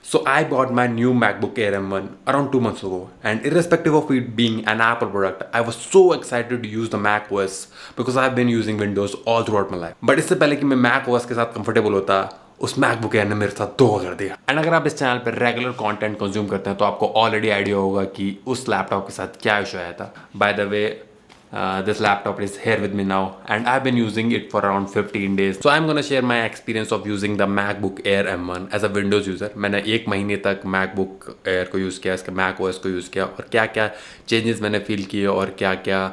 So I bought my new MacBook Air M1 around 2 months ago, and irrespective of it being an Apple product, I was so excited to use the Mac OS because I've been using Windows all throughout my life. But इससे पहले कि मैं Mac OS के साथ comfortable होता, उस MacBook Air ने मेरे साथ धोखा कर दिया। एंड अगर आप इस चैनल पर रेगुलर कंटेंट कंज्यूम करते हैं तो आपको ऑलरेडी आइडिया होगा कि उस लैपटॉप के साथ क्या इशू आया था। By the way, this laptop is here with me now and I've been using it for around 15 days. So I'm gonna share my experience of using the MacBook Air M1 as a Windows user. मैंने 1 महीने तक MacBook Air को use किया, इसका Mac OS को use किया और क्या क्या चेंजेस मैंने फील किए और क्या क्या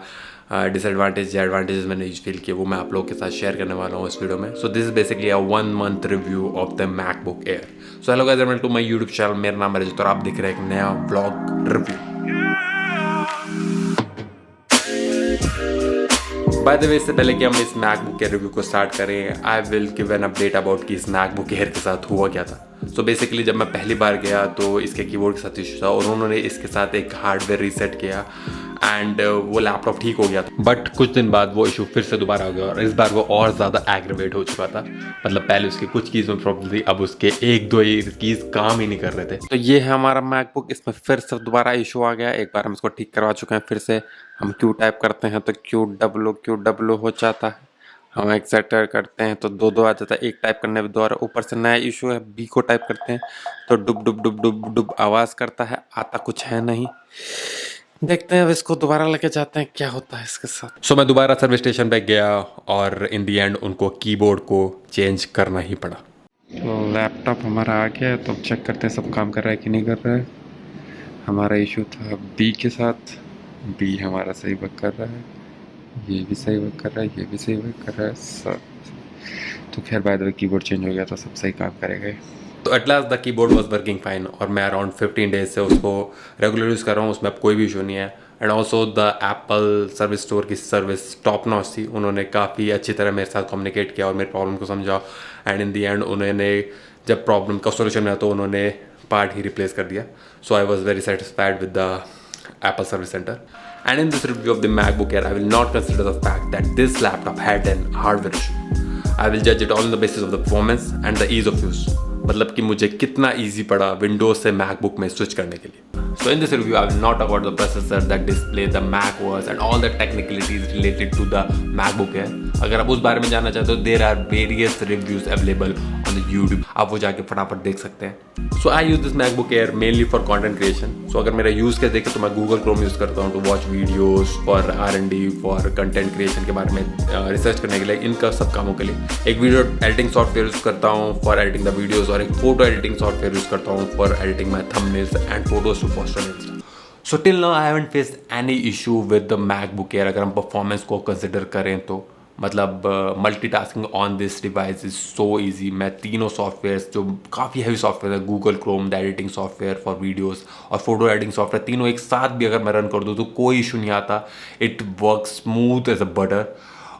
डिसएडवांटेज एडवांटेजेस मैंने फील किए, वो मैं आप लोगों के साथ शेयर करने वाला हूँ इस वीडियो में। So this is basically a 1 month review of the MacBook Air. So hello guys, welcome to my YouTube channel. मेरा नाम है रजत और आप देख रहे हैं एक नया vlog review. By the way, इससे पहले कि हम इस MacBook Air रिव्यू को स्टार्ट करें, I will give an update about कि इस MacBook Air के साथ हुआ क्या था। सो बेसिकली जब मैं पहली बार गया तो इसके कीबोर्ड के साथ इशू था और उन्होंने इसके साथ एक हार्डवेयर रीसेट किया एंड वो लैपटॉप ठीक हो गया था। बट कुछ दिन बाद वो इशू फिर से दोबारा हो गया और इस बार वो और ज़्यादा एग्रीवेट हो चुका था। मतलब पहले उसकी कुछ कीज़ में प्रॉब्लम थी, अब उसके एक दो कीज़ काम ही नहीं कर रहे थे। तो ये है हमारा MacBook, इसमें फिर से दोबारा इशू आ गया। एक बार हम इसको ठीक करवा चुके हैं, फिर से हम क्यू टाइप करते हैं तो क्यू डब्ल्यू हो जाता है। हम एक्सेटर करते हैं तो दो आ जाता है, एक टाइप करने में दोबारा। ऊपर से नया इशू है, बी को टाइप करते हैं तो डुब डुब डुब डुब डुब आवाज़ करता है, आता कुछ है नहीं। देखते हैं अब इसको दोबारा लेके जाते हैं क्या होता है इसके साथ। सो मैं दोबारा सर्विस स्टेशन पे गया और इन दी एंड उनको कीबोर्ड को चेंज करना ही पड़ा। तो लैपटॉप हमारा आ गया है, तो अब चेक करते हैं सब काम कर रहा है कि नहीं कर रहा है। हमारा इशू था बी के साथ, बी हमारा सही वर्क कर रहा है, ये भी सही वर्क कर रहा है, ये भी सही वर्क कर रहा है सब। तो खैर by the way keyboard change हो गया तो सब सही काम करेगा। तो at last the keyboard was working fine और मैं अराउंड 15 डेज से उसको रेगुलर यूज़ कर रहा हूँ, उसमें अब कोई भी इशू नहीं है। And also the Apple service store की सर्विस टॉप नॉच थी। उन्होंने काफ़ी अच्छी तरह मेरे साथ कम्युनिकेट किया और मेरे प्रॉब्लम को समझा एंड इन दी एंड उन्होंने जब प्रॉब्लम का सोल्यूशन मिला तो उन्होंने पार्ट ही रिप्लेस कर दिया। So I was very satisfied with the Apple Service Center. And in this review of the MacBook Air, I will not consider the fact that this laptop had an hardware issue. I will judge it all on the basis of the performance and the ease of use. मतलब कि मुझे कितना easy पड़ा Windows से MacBook में switch करने के लिए। So in this review, I will not talk about the processor, the display, the Mac OS and all the technicalities related to the MacBook Air. अगर आप उस बारे में जानना चाहते हो, there are various reviews available on the YouTube. आप वो जाके फटाफट देख सकते हैं। So I use this MacBook Air mainly for content creation. So अगर मेरा यूज़ के देखें तो मैं Google Chrome यूज़ करता हूँ to watch videos, for R&D, for content creation के बारे में रिसर्च करने के लिए, इनका सब कामों के लिए। एक वीडियो एडिटिंग सॉफ्टवेयर यूज़ करता हूँ for editing the videos और एक फोटो एडिटिंग सॉफ्टवेयर यूज़ करता हूँ for editing my thumbnails and photos to post on Insta. So till now I haven't faced any issue with the MacBook Air अगर हम performance को consider करें तो। मतलब multitasking on this device is so easy. मैं तीनों softwares जो काफ़ी हैवी सॉफ्टवेयर है, Google Chrome the editing software for videos और फोटो एडिटिंग सॉफ्टवेयर, तीनों एक साथ भी अगर मैं रन कर दूँ तो कोई इशू नहीं आता। It work smooth as a butter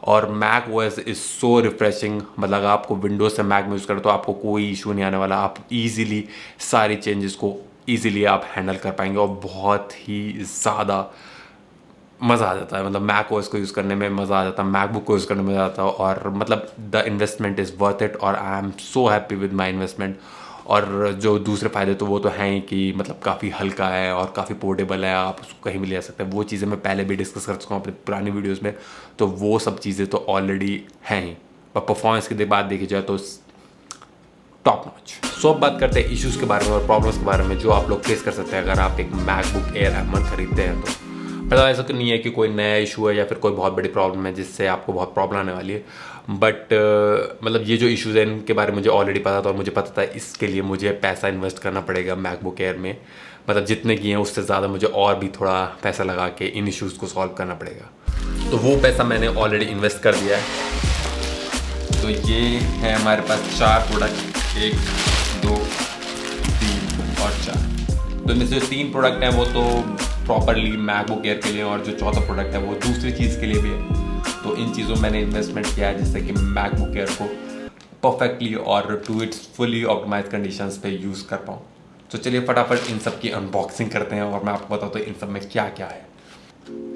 और Mac OS is so refreshing. मतलब अगर आपको विंडोज से मैक में यूज़ करें तो आपको कोई इशू नहीं आने वाला। आप ईजिली सारी चेंजेस को ईजिली आप हैंडल कर पाएंगे और बहुत ही ज़्यादा मज़ा आ जाता है। मतलब मैक ओएस को यूज़ करने में मज़ा आ जाता है, मैकबुक को यूज़ करने में मज़ा आता है और मतलब the investment is worth it और I am so happy with my investment. और जो दूसरे फ़ायदे तो वो तो हैं ही कि मतलब काफ़ी हल्का है और काफ़ी पोर्टेबल है, आप उसको कहीं भी ले जा सकते हैं। वो चीज़ें मैं पहले भी डिस्कस कर चुका हूँ अपनी पुरानी वीडियोज़ में, तो वो सब चीज़ें तो ऑलरेडी हैं ही। पर परफॉर्मेंस की बात देखी जाए तो टॉप नॉच। सो अब बात करते हैं इश्यूज़ के बारे में और प्रॉब्लम्स के बारे में जो आप लोग फेस कर सकते हैं अगर आप एक मैकबुक एयर M1 खरीदते हैं तो। मतलब ऐसा तो नहीं है कि कोई नया इशू है या फिर कोई बहुत बड़ी प्रॉब्लम है जिससे आपको बहुत प्रॉब्लम आने वाली है, बट मतलब ये जो इश्यूज़ हैं इनके बारे में मुझे ऑलरेडी पता था और मुझे पता था इसके लिए मुझे पैसा इन्वेस्ट करना पड़ेगा मैकबुक एयर में। मतलब जितने किए हैं उससे ज़्यादा मुझे और भी थोड़ा पैसा लगा के इन इश्यूज़ को सॉल्व करना पड़ेगा। तो वो पैसा मैंने ऑलरेडी इन्वेस्ट कर दिया है। तो ये है हमारे पास 4 प्रोडक्ट, 1 2 3 और 4। तो इनमें से जो 3 प्रोडक्ट हैं वो तो प्रॉपरली मैकबुक एयर के लिए और जो चौथा प्रोडक्ट है वो दूसरी चीज़ के लिए भी है। तो इन चीज़ों में मैंने इन्वेस्टमेंट किया है जिससे कि मैकबुक एयर को परफेक्टली और to its fully optimize conditions पे यूज़ कर पाऊँ। तो चलिए फटाफट इन सब की अनबॉक्सिंग करते हैं और मैं आपको बताता हूँ इन सब में क्या क्या है।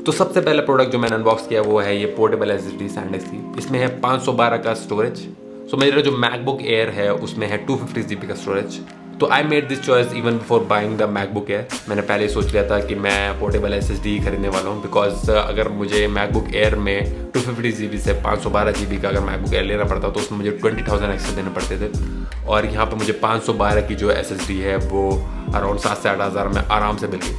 तो सबसे पहला प्रोडक्ट जो मैंने अनबॉक्स किया वो है ये पोर्टेबल SSD SanDisk। इसमें है 512 का स्टोरेज। सो मेरा जो मैकबुक एयर है उसमें है 250 GB का स्टोरेज। तो I made this choice even before buying the MacBook air. मैंने पहले सोच लिया था कि मैं पोर्टेबल SSD खरीदने वाला हूँ, बिकॉज अगर मुझे मैकबुक एयर में 250 GB से 512 GB का अगर मैकबुक एयर लेना पड़ता तो उसमें मुझे 20,000 एक्स्ट्रा देने पड़ते थे, और यहाँ पे मुझे 512 की जो SSD है वो अराउंड 7 से 8 हज़ार में आराम से मिल गई।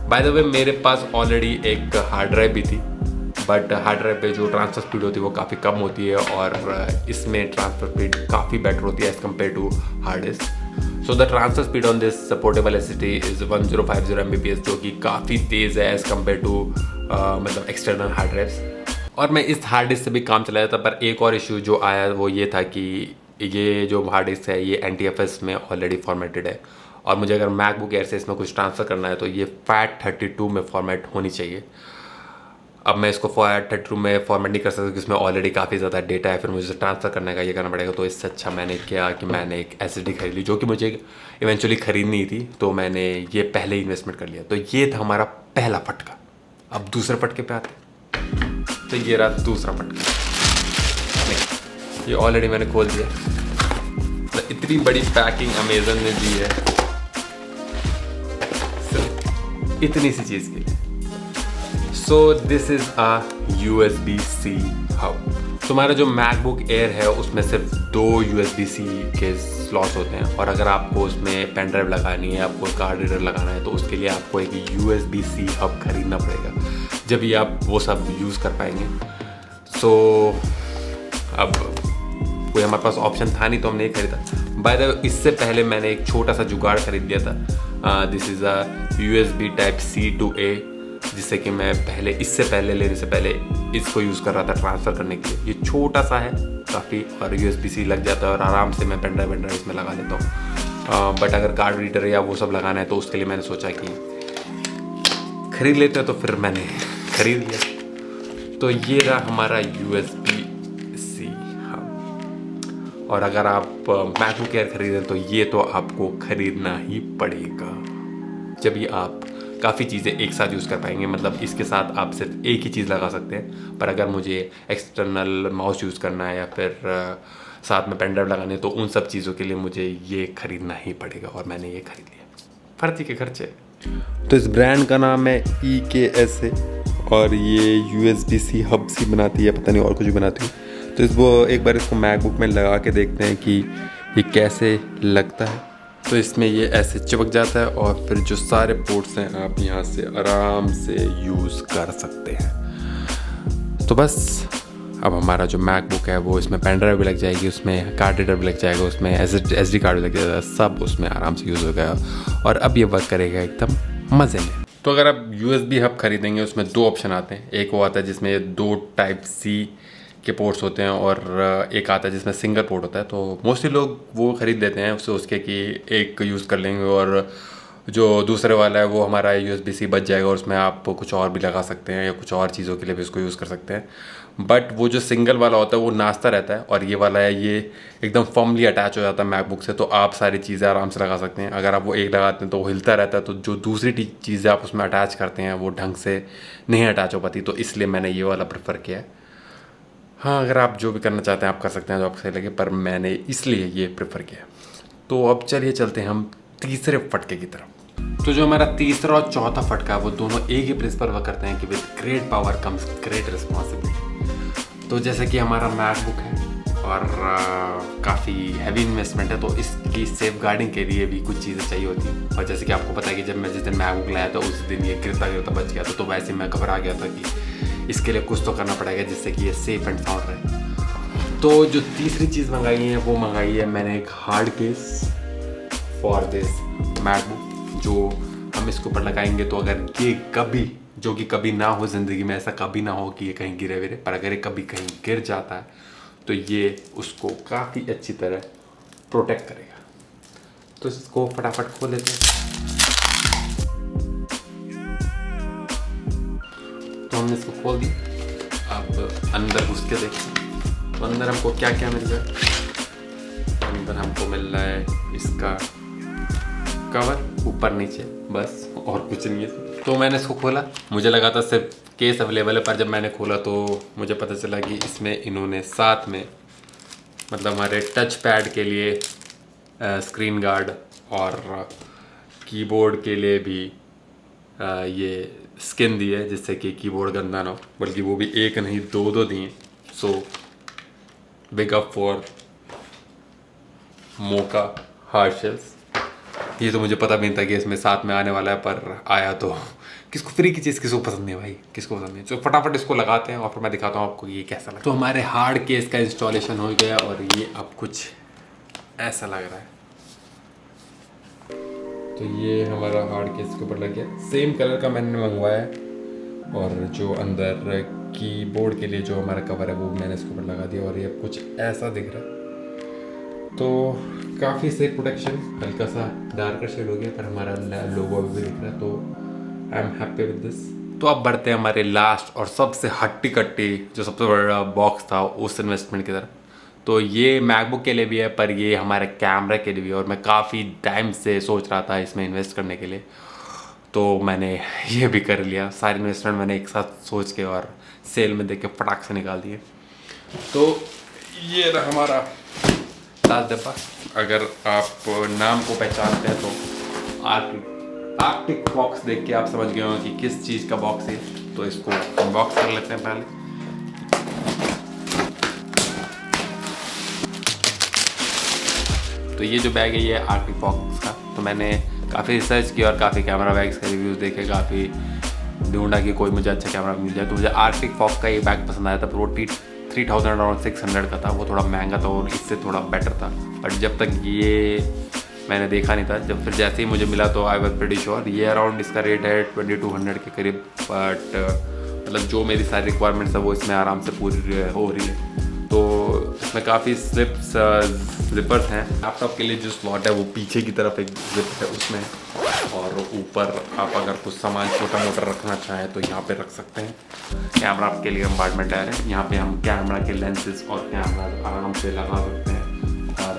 बाय द वे मेरे पास ऑलरेडी एक हार्ड ड्राइव भी थी, बट हार्ड ड्राइव पे जो ट्रांसफ़र स्पीड होती है वो काफ़ी कम होती है, और इसमें ट्रांसफ़र स्पीड काफ़ी बेटर होती है as compare to hard disk. So the transfer speed on this portable SSD is 1050 Mbps, जो कि काफ़ी तेज़ है एज़ कम्पेयर टू मतलब एक्सटर्नल हार्ड ड्राइव्स। और मैं इस हार्ड डिस्क से भी काम चलाया था, पर एक और इशू जो आया वो ये था कि ये जो हार्ड डिस्क है ये NTFS में ऑलरेडी फॉर्मेटेड है, और मुझे अगर मैकबुक एयर से इसमें कुछ ट्रांसफ़र करना है तो ये FAT32 में फॉर्मेट होनी चाहिए। अब मैं इसको FAT32 में फॉर्मेट नहीं कर सकता क्योंकि इसमें ऑलरेडी काफ़ी ज़्यादा डेटा है, फिर मुझे ट्रांसफ़र करने का ये करना पड़ेगा। तो इससे अच्छा मैंने किया कि मैंने एक SSD खरीद ली, जो कि मुझे इवेंचुअली खरीदनी थी, तो मैंने ये पहले ही इन्वेस्टमेंट कर लिया। तो ये था हमारा पहला फटका। अब दूसरे फटके पे आते, तो ये रहा दूसरा फटका। ये ऑलरेडी मैंने खोल दिया। तो इतनी बड़ी पैकिंग अमेज़न ने दी है सिर्फ इतनी सी चीज़ के लिए। So this is a USB-C hub. तुम्हारा जो मैकबुक एयर है उसमें सिर्फ 2 USB-C के स्लॉट्स होते हैं, और अगर आपको उसमें पेन ड्राइव लगानी है, आपको कार्ड रीडर लगाना है, तो उसके लिए आपको एक USB-C हब खरीदना पड़ेगा, जब ये आप वो सब यूज़ कर पाएंगे। सो अब कोई हमारे पास ऑप्शन था नहीं तो हमने ये खरीदा। बाय द वे इससे पहले मैंने एक छोटा सा जुगाड़ खरीद लिया था। This is a USB Type-C to A, जिससे कि मैं इससे पहले लेने से पहले इसको यूज़ कर रहा था ट्रांसफ़र करने के लिए। ये छोटा सा है काफ़ी, और USB-C लग जाता है और आराम से मैं पेन ड्राइव इसमें लगा लेता हूँ। बट अगर कार्ड रीडर या वो सब लगाना है तो उसके लिए मैंने सोचा कि ख़रीद लेते हैं, तो फिर मैंने ख़रीद लिया। तो ये रहा हमारा USB-C हब। और अगर आप मैकबुक एयर खरीदें तो ये तो आपको ख़रीदना ही पड़ेगा, जब ये आप काफ़ी चीज़ें एक साथ यूज़ कर पाएंगे। मतलब इसके साथ आप सिर्फ एक ही चीज़ लगा सकते हैं, पर अगर मुझे एक्सटर्नल माउस यूज़ करना है या फिर साथ में पेन ड्राइव लगाने, तो उन सब चीज़ों के लिए मुझे ये ख़रीदना ही पड़ेगा, और मैंने ये ख़रीद लिया। फर्जी के खर्चे। तो इस ब्रांड का नाम है EKS है, और ये USB-C हब सी बनाती है, पता नहीं और कुछ भी बनाती है। तो इसको एक बार इसको मैकबुक में लगा के देखते हैं कि ये कैसे लगता है। तो इसमें ये ऐसे चिपक जाता है, और फिर जो सारे पोर्ट्स हैं आप यहाँ से आराम से यूज़ कर सकते हैं। तो बस अब हमारा जो मैकबुक है वो इसमें पेन ड्राइव भी लग जाएगी, उसमें कार्ड रीडर भी लग जाएगा, उसमें SD कार्ड भी लग जाएगा, सब उसमें आराम से यूज़ हो गया, और अब ये वर्क करेगा एकदम मज़े में। तो अगर आप USB हब खरीदेंगे उसमें 2 ऑप्शन आते हैं। एक वो आता है जिसमें 2 Type-C के पोर्ट्स होते हैं, और एक आता है जिसमें सिंगल पोर्ट होता है। तो मोस्टली लोग वो ख़रीद लेते हैं उसके कि एक यूज़ कर लेंगे, और जो दूसरे वाला है वो हमारा USB-C बच जाएगा, और उसमें आप कुछ और भी लगा सकते हैं या कुछ और चीज़ों के लिए भी उसको यूज़ कर सकते हैं। बट वो जो सिंगल वाला होता है वो नाचता रहता है, और ये वाला है ये एकदम फर्मली अटैच हो जाता है मैकबुक से, तो आप सारी चीज़ें आराम से लगा सकते हैं। अगर आप वो एक लगाते हैं तो वो हिलता रहता है, तो जो दूसरी चीज़ें आप उसमें अटैच करते हैं वो ढंग से नहीं अटैच हो पाती, तो इसलिए मैंने ये वाला प्रेफर किया है। हाँ, अगर आप जो भी करना चाहते हैं आप कर सकते हैं जो आपको सही लगे, पर मैंने इसलिए ये प्रेफर किया। तो अब चलिए चलते हैं हम तीसरे फटके की तरफ। तो जो हमारा तीसरा और चौथा फटका है वो दोनों एक ही प्रिंसिपल वर्क करते हैं कि with great power comes great responsibility. तो जैसे कि हमारा मैकबुक है और काफ़ी हैवी इन्वेस्टमेंट है, तो इसकी सेफ गार्डिंग के लिए भी कुछ चीज़ें चाहिए होती हैं। और जैसे कि आपको पता है कि जब मैं जिस दिन मैकबुक लाया था उस दिन ये गिरता गिरता बच गया था, तो वैसे मैं घबरा गया था कि इसके लिए कुछ तो करना पड़ेगा जिससे कि ये सेफ एंड साउंड रहे। तो जो तीसरी चीज़ मंगाई है वो मंगाई है मैंने एक hard case for this MacBook, जो हम इसके ऊपर लगाएंगे तो अगर ये कभी, जो कि कभी ना हो ज़िंदगी में, ऐसा कभी ना हो कि ये कहीं गिरे विरे, पर अगर ये कभी कहीं गिर जाता है तो ये उसको काफ़ी अच्छी तरह प्रोटेक्ट करेगा। तो इसको फटाफट खोल लेते हैं। तो हमने इसको खोल दिया। अब अंदर घुस के देखते हैं तो अंदर हमको क्या क्या मिल रहा है। अंदर हमको मिल रहा है इसका कवर ऊपर नीचे, बस और कुछ नहीं है। तो मैंने इसको खोला, मुझे लगा था सिर्फ केस अवेलेबल है, पर जब मैंने खोला तो मुझे पता चला कि इसमें इन्होंने साथ में मतलब हमारे टच पैड के लिए स्क्रीन गार्ड और कीबोर्ड के लिए भी ये स्किन दी है जिससे कि कीबोर्ड गंदा ना हो, बल्कि वो भी एक नहीं दो दिए। So big up for Moka hard shells. ये तो मुझे पता भी नहीं था कि इसमें साथ में आने वाला है, पर आया तो किसको फ्री की चीज़ किसको पसंद नहीं है भाई, किसको पसंद नहीं। तो फटाफट इसको लगाते हैं और फिर मैं दिखाता हूँ आपको ये कैसा लगा। तो हमारे हार्ड केस का इंस्टॉलेशन हो गया और ये अब कुछ ऐसा लग रहा है। तो ये हमारा हार्ड केस के ऊपर लग गया, सेम कलर का मैंने मंगवाया है। और जो अंदर कीबोर्ड के लिए जो हमारा कवर है वो मैंने इसके ऊपर लगा दिया और ये कुछ ऐसा दिख रहा है। तो काफ़ी सही प्रोटेक्शन, हल्का सा डार्कर शेड हो गया पर हमारा लोगो भी दिख रहा है, तो I am happy with this. तो अब बढ़ते हैं हमारे लास्ट और सबसे हट्टी कट्टी जो सबसे बड़ा बॉक्स था उस इन्वेस्टमेंट की तरफ। तो ये मैकबुक के लिए भी है पर ये हमारे कैमरा के लिए भी है और मैं काफ़ी टाइम से सोच रहा था इसमें इन्वेस्ट करने के लिए, तो मैंने ये भी कर लिया। सारी इन्वेस्टमेंट मैंने एक साथ सोच के और सेल में देख के फटाक से निकाल दिए। तो ये रहा हमारा लास्ट डब्बा। अगर आप नाम को पहचानते हैं तो आर्टिक बॉक्स देख के आप समझ गए होंगे कि किस चीज़ का बॉक्स है। तो इसको अनबॉक्स कर लेते हैं पहले। तो ये जो बैग है ये आर्टिक बॉक्स का। तो मैंने काफ़ी रिसर्च किया और काफ़ी कैमरा बैग्स के रिव्यूज़ देखे, काफ़ी ढूंढा कि कोई मुझे अच्छा कैमरा मिल जाए। तो मुझे आर्टिक फॉक्स का ये बैग पसंद आया था, पर वो 3600 का था। वो थोड़ा महंगा था और इससे थोड़ा बेटर था, बट जब तक ये मैंने देखा नहीं था। जब फिर जैसे ही मुझे मिला तो आई वॉज प्रीटी श्योर। ये अराउंड इसका रेट है 2200 के करीब, बट मतलब जो मेरी सारी रिक्वायरमेंट्स है वो इसमें आराम से पूरी हो रही है। तो इसमें काफ़ी जिपर्स हैं। लैपटॉप के लिए जो स्लॉट है वो पीछे की तरफ एक जिप है उसमें, और ऊपर आप अगर कुछ सामान छोटा मोटा रखना चाहें तो यहाँ पे रख सकते हैं। कैमरा के लिए कंपार्टमेंट है, यहाँ पे हम कैमरा के लेंसेज और कैमरा आराम से लगा सकते हैं और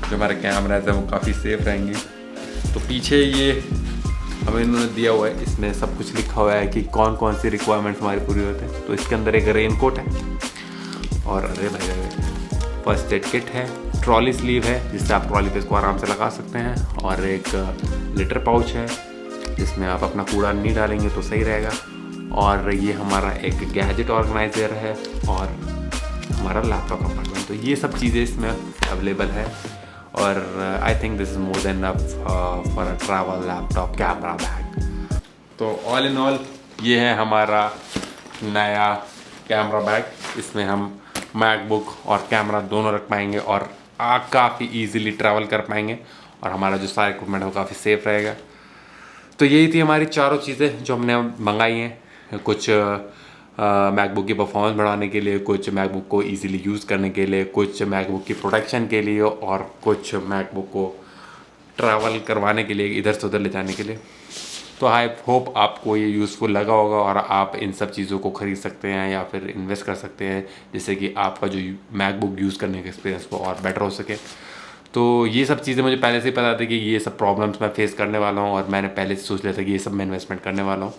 जो हमारे कैमराज हैं वो काफ़ी सेफ रहेंगे। तो पीछे ये हमें इन्होंने दिया हुआ है, इसमें सब कुछ लिखा हुआ है कि कौन कौन सी रिक्वायरमेंट्स हमारी पूरी होते हैं। तो इसके अंदर एक रेन कोट है और अरे भाई फर्स्ट एड किट है, ट्रॉली स्लीव है जिससे आप ट्रॉली पे इसको आराम से लगा सकते हैं, और एक लिटर पाउच है जिसमें आप अपना कूड़ा नहीं डालेंगे तो सही रहेगा, और ये हमारा एक गैजेट ऑर्गेनाइजर है और हमारा लैपटॉप कंपार्टमेंट। तो ये सब चीज़ें इसमें अवेलेबल है और I think this is more than enough for a travel laptop camera bag. तो ऑल इन ऑल ये है हमारा नया कैमरा बैग। इसमें हम मैकबुक और कैमरा दोनों रख पाएंगे और काफ़ी इजीली ट्रैवल कर पाएंगे, और हमारा जो सारा इक्विपमेंट है वो काफ़ी सेफ रहेगा। तो यही थी हमारी चारों चीज़ें जो हमने मंगाई हैं। कुछ मैकबुक की परफॉर्मेंस बढ़ाने के लिए, कुछ मैकबुक को इजीली यूज़ करने के लिए, कुछ मैकबुक की प्रोटेक्शन के लिए, और कुछ मैकबुक को ट्रैवल करवाने के लिए, इधर से उधर ले जाने के लिए। तो आई होप आपको ये यूज़फुल लगा होगा और आप इन सब चीज़ों को ख़रीद सकते हैं या फिर इन्वेस्ट कर सकते हैं, जिससे कि आपका जो मैकबुक यूज़ करने का एक्सपीरियंस वो और बेटर हो सके। तो ये सब चीज़ें मुझे पहले से ही पता थी कि ये सब प्रॉब्लम्स मैं फेस करने वाला हूँ, और मैंने पहले से सोच लिया था कि ये सब मैं इन्वेस्टमेंट करने वाला हूँ।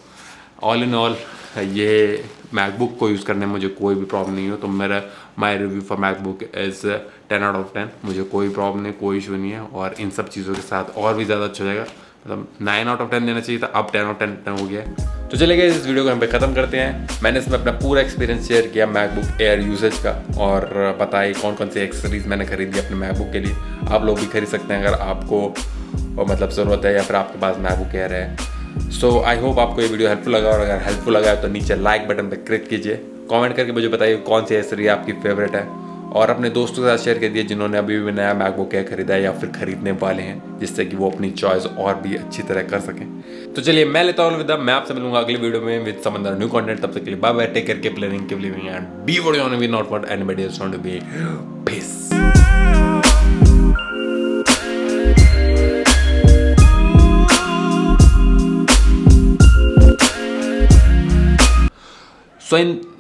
ऑल इन ऑल ये मैकबुक को यूज़ करने में मुझे कोई भी प्रॉब्लम नहीं हो। तो मेरा my review for MacBook is 10 out of 10। मुझे कोई प्रॉब्लम नहीं, कोई इशू नहीं है, और इन सब चीज़ों के साथ और भी ज़्यादा अच्छा हो जाएगा। मतलब 9 आउट ऑफ 10 देना चाहिए था, अब 10 आउट ऑफ 10 हो गया है। तो चलिए इस वीडियो को हम पे ख़त्म करते हैं। मैंने इसमें अपना पूरा एक्सपीरियंस शेयर किया मैकबुक एयर यूसेज का, और बताई कौन कौन सी एक्सेसरीज मैंने खरीदी अपने मैकबुक के लिए। आप लोग भी खरीद सकते हैं अगर आपको मतलब ज़रूरत है या फिर आपके पास मैकबुक एयर है। सो आई होप आपको ये वीडियो हेल्पफुल लगा, और अगर हेल्पफुल लगा है तो नीचे लाइक बटन पर क्लिक कीजिए। कमेंट करके मुझे बताइए कौन सी एक्सेसरी आपकी फेवरेट है, और अपने दोस्तों के साथ शेयर कर दिए जिन्होंने अभी भी नया मैकबुक एयर खरीदा है या फिर खरीदने वाले हैं, जिससे कि वो अपनी चॉइस और भी अच्छी तरह कर सकें। तो चलिए मैं लेता हूँ अलविदा। मैं आपसे मिलूंगा अगले वीडियो में with some other new content. तब तक के लिए bye bye, take care, keep learning, keep living and be what you want to be, not what anybody else want to be. Peace.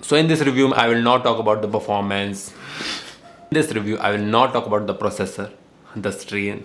So in this review, I will not talk about the performance. In this review, I will not talk about the processor, the screen.